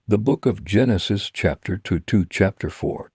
The book of Genesis chapter 2 to chapter 4.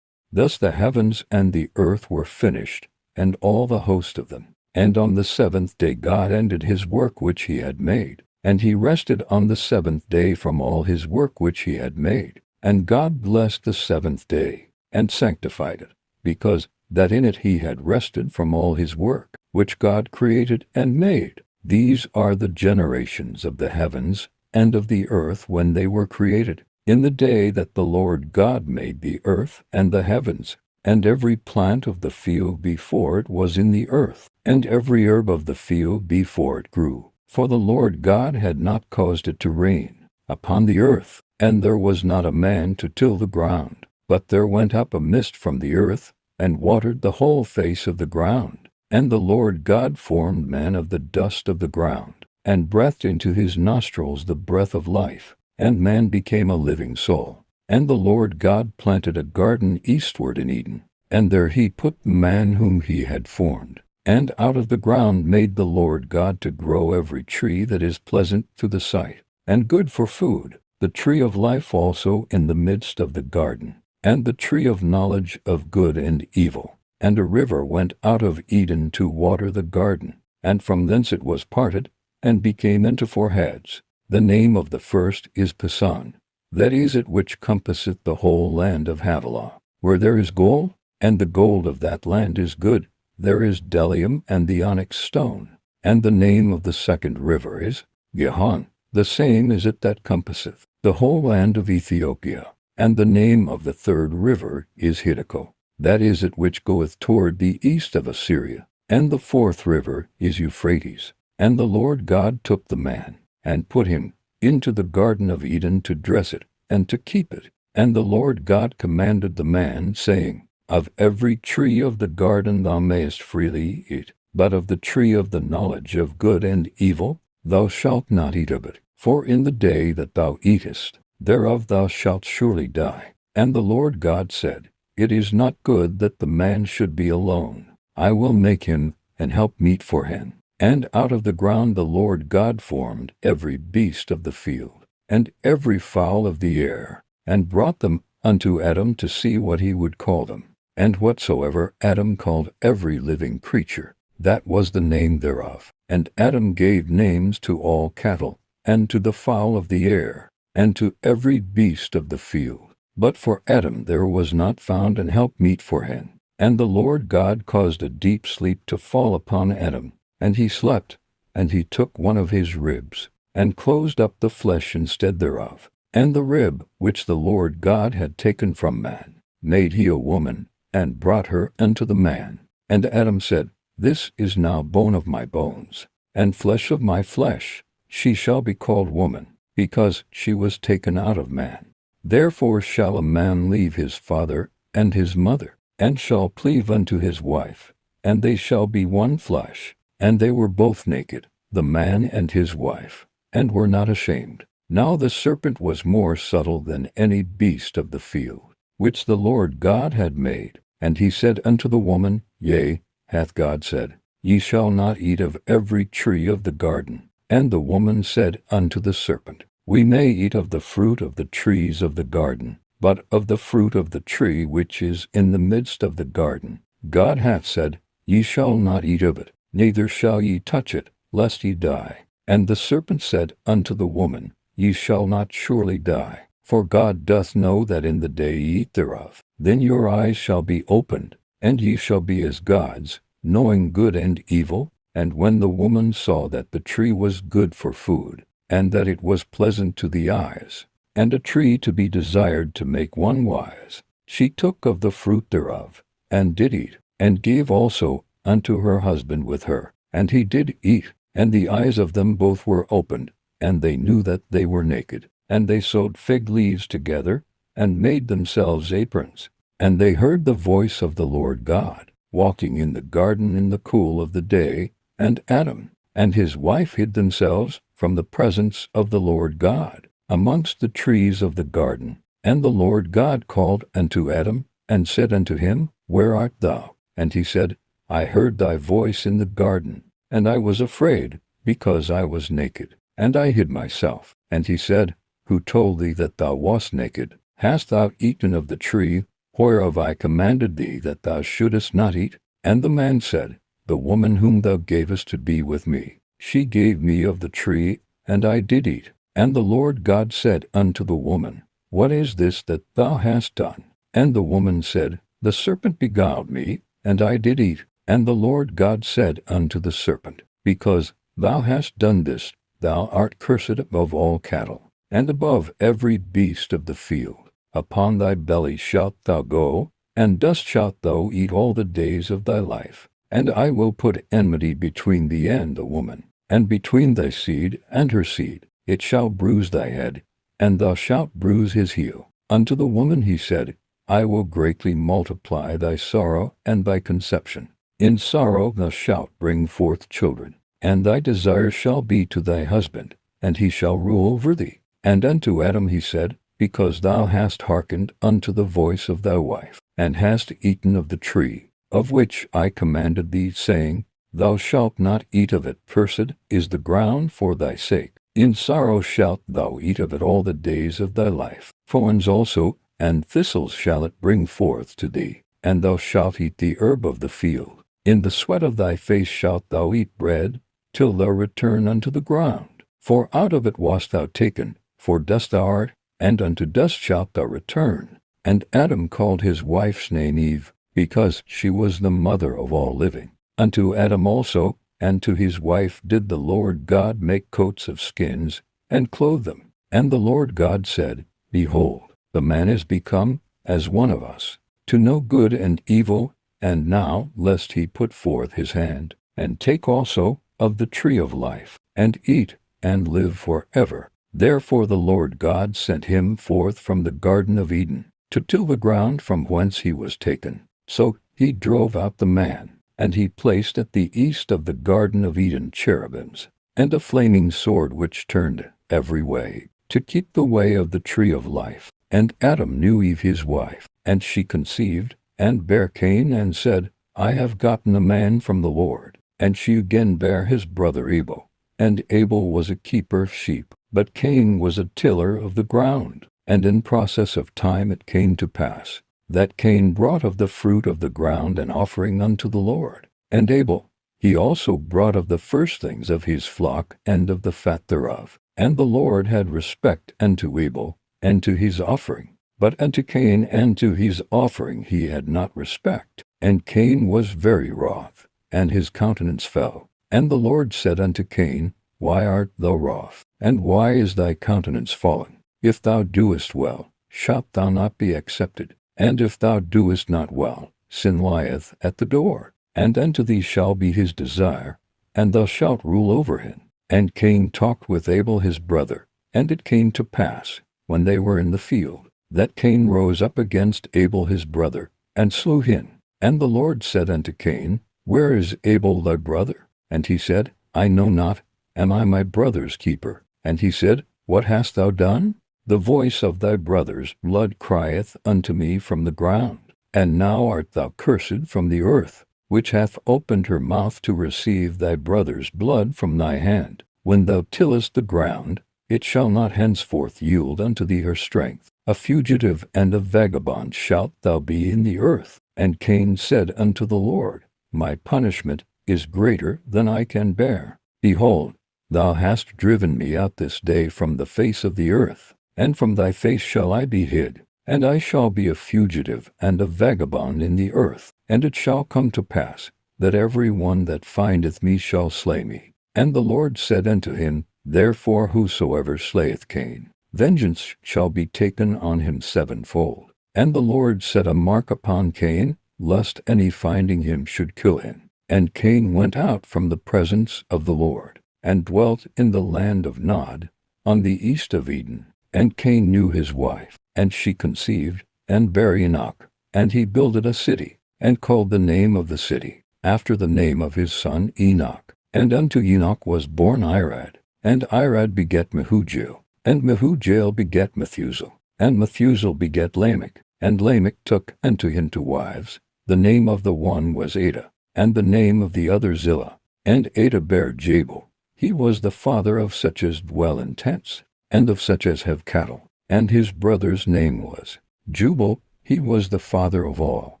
Thus the heavens and the earth were finished, and all the host of them. And on the seventh day God ended his work which he had made, and he rested on the seventh day from all his work which he had made. And God blessed the seventh day, and sanctified it, because that in it he had rested from all his work, which God created and made. These are the generations of the heavens and of the earth when they were created, in the day that the Lord God made the earth and the heavens, and every plant of the field before it was in the earth, and every herb of the field before it grew. For the Lord God had not caused it to rain upon the earth, and there was not a man to till the ground. But there went up a mist from the earth, and watered the whole face of the ground. And the Lord God formed man of the dust of the ground, and breathed into his nostrils the breath of life, and man became a living soul. And the Lord God planted a garden eastward in Eden, and there he put the man whom he had formed. And out of the ground made the Lord God to grow every tree that is pleasant to the sight, and good for food, the tree of life also in the midst of the garden, and the tree of knowledge of good and evil. And a river went out of Eden to water the garden, and from thence it was parted, and became into four heads. The name of the first is Pison, that is it which compasseth the whole land of Havilah, where there is gold, and the gold of that land is good. There is bdellium and the onyx stone. And the name of the second river is Gihon, the same is it that compasseth the whole land of Ethiopia. And the name of the third river is Hiddekel, that is it which goeth toward the east of Assyria. And the fourth river is Euphrates. And the Lord God took the man, and put him into the garden of Eden to dress it, and to keep it. And the Lord God commanded the man, saying, Of every tree of the garden thou mayest freely eat, but of the tree of the knowledge of good and evil thou shalt not eat of it. For in the day that thou eatest thereof thou shalt surely die. And the Lord God said, It is not good that the man should be alone. I will make him an helpmeet for him. And out of the ground the Lord God formed every beast of the field, and every fowl of the air, and brought them unto Adam to see what he would call them. And whatsoever Adam called every living creature, that was the name thereof. And Adam gave names to all cattle, and to the fowl of the air, and to every beast of the field. But for Adam there was not found an helpmeet for him. And the Lord God caused a deep sleep to fall upon Adam, and he slept. And he took one of his ribs, and closed up the flesh instead thereof. And the rib which the Lord God had taken from man made he a woman, and brought her unto the man. And Adam said, This is now bone of my bones, and flesh of my flesh. She shall be called woman, because she was taken out of man. Therefore shall a man leave his father and his mother, and shall cleave unto his wife, and they shall be one flesh. And they were both naked, the man and his wife, and were not ashamed. Now the serpent was more subtle than any beast of the field, which the Lord God had made. And he said unto the woman, Yea, hath God said, Ye shall not eat of every tree of the garden. And the woman said unto the serpent, We may eat of the fruit of the trees of the garden, but of the fruit of the tree which is in the midst of the garden, God hath said, Ye shall not eat of it, neither shall ye touch it, lest ye die. And the serpent said unto the woman, Ye shall not surely die. For God doth know that in the day ye eat thereof, then your eyes shall be opened, and ye shall be as gods, knowing good and evil. And when the woman saw that the tree was good for food, and that it was pleasant to the eyes, and a tree to be desired to make one wise, she took of the fruit thereof, and did eat, and gave also unto her husband with her, and he did eat. And the eyes of them both were opened, and they knew that they were naked. And they sewed fig leaves together, and made themselves aprons. And they heard the voice of the Lord God, walking in the garden in the cool of the day, and Adam and his wife hid themselves from the presence of the Lord God amongst the trees of the garden. And the Lord God called unto Adam, and said unto him, Where art thou? And he said, I heard thy voice in the garden, and I was afraid, because I was naked, and I hid myself. And he said, who told thee that thou wast naked? Hast thou eaten of the tree whereof I commanded thee that thou shouldest not eat? And the man said, The woman whom thou gavest to be with me, she gave me of the tree, and I did eat. And the Lord God said unto the woman, What is this that thou hast done? And the woman said, The serpent beguiled me, and I did eat. And the Lord God said unto the serpent, Because thou hast done this, thou art cursed above all cattle, and above every beast of the field. Upon thy belly shalt thou go, and dust shalt thou eat all the days of thy life. And I will put enmity between thee and the woman, and between thy seed and her seed. It shall bruise thy head, and thou shalt bruise his heel. Unto the woman he said, I will greatly multiply thy sorrow and thy conception. In sorrow thou shalt bring forth children, and thy desire shall be to thy husband, and he shall rule over thee. And unto Adam he said, Because thou hast hearkened unto the voice of thy wife, and hast eaten of the tree, of which I commanded thee, saying, Thou shalt not eat of it. Cursed is the ground for thy sake. In sorrow shalt thou eat of it all the days of thy life. Thorns also and thistles shall it bring forth to thee, and thou shalt eat the herb of the field. In the sweat of thy face shalt thou eat bread, till thou return unto the ground. For out of it wast thou taken, for dust thou art, and unto dust shalt thou return. And Adam called his wife's name Eve, because she was the mother of all living. Unto Adam also, and to his wife did the Lord God make coats of skins, and clothe them. And the Lord God said, Behold, the man is become as one of us, to know good and evil. And now, lest he put forth his hand, and take also of the tree of life, and eat, and live forever. Therefore the Lord God sent him forth from the Garden of Eden, to till the ground from whence he was taken. So he drove out the man, and he placed at the east of the Garden of Eden cherubims, and a flaming sword which turned every way, to keep the way of the tree of life. And Adam knew Eve his wife, and she conceived, and bare Cain, and said, I have gotten a man from the Lord. And she again bare his brother Abel. And Abel was a keeper of sheep, but Cain was a tiller of the ground. And in process of time it came to pass, that Cain brought of the fruit of the ground an offering unto the Lord. And Abel, he also brought of the firstlings of his flock and of the fat thereof. And the Lord had respect unto Abel, and to his offering. But unto Cain and to his offering he had not respect. And Cain was very wroth, and his countenance fell. And the Lord said unto Cain, Why art thou wroth, and why is thy countenance fallen? If thou doest well, shalt thou not be accepted? And if thou doest not well, sin lieth at the door, and unto thee shall be his desire, and thou shalt rule over him. And Cain talked with Abel his brother, and it came to pass, when they were in the field, that Cain rose up against Abel his brother, and slew him. And the Lord said unto Cain, Where is Abel thy brother? And he said, I know not, am I my brother's keeper? And he said, What hast thou done? The voice of thy brother's blood crieth unto me from the ground. And now art thou cursed from the earth, which hath opened her mouth to receive thy brother's blood from thy hand. When thou tillest the ground, it shall not henceforth yield unto thee her strength. A fugitive and a vagabond shalt thou be in the earth. And Cain said unto the Lord, My punishment is greater than I can bear. Behold, thou hast driven me out this day from the face of the earth, and from thy face shall I be hid, and I shall be a fugitive and a vagabond in the earth. And it shall come to pass, that every one that findeth me shall slay me. And the Lord said unto him, Therefore whosoever slayeth Cain, vengeance shall be taken on him sevenfold. And the Lord set a mark upon Cain, lest any finding him should kill him. And Cain went out from the presence of the Lord, and dwelt in the land of Nod, on the east of Eden. And Cain knew his wife, and she conceived, and bare Enoch. And he builded a city, and called the name of the city, after the name of his son Enoch. And unto Enoch was born Irad, and Irad begat Mehujael, and Mehujael begat Methusael, and Methusael begat Lamech. And Lamech took unto him two wives. The name of the one was Ada, and the name of the other Zillah. And Ada bare Jabal. He was the father of such as dwell in tents. and of such as have cattle. And his brother's name was Jubal. He was the father of all,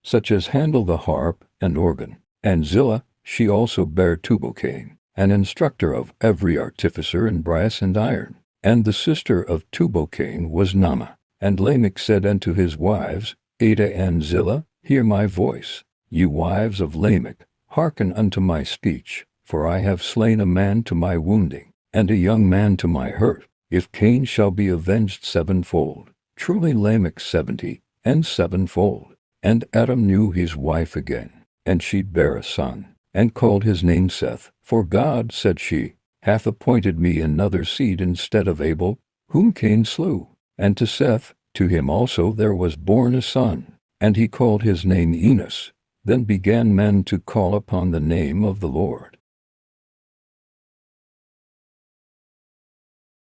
such as handle the harp and organ. And Zillah, she also bare Tubal-Cain, an instructor of every artificer in brass and iron. And the sister of Tubal-Cain was Naamah. And Lamech said unto his wives, Adah and Zillah, hear my voice. You wives of Lamech, hearken unto my speech, for I have slain a man to my wounding, and a young man to my hurt. If Cain shall be avenged sevenfold, truly Lamech 70, and sevenfold. And Adam knew his wife again, and she bare a son, and called his name Seth. For God, said she, hath appointed me another seed instead of Abel, whom Cain slew. And to Seth, to him also there was born a son, and he called his name Enos. Then began men to call upon the name of the Lord.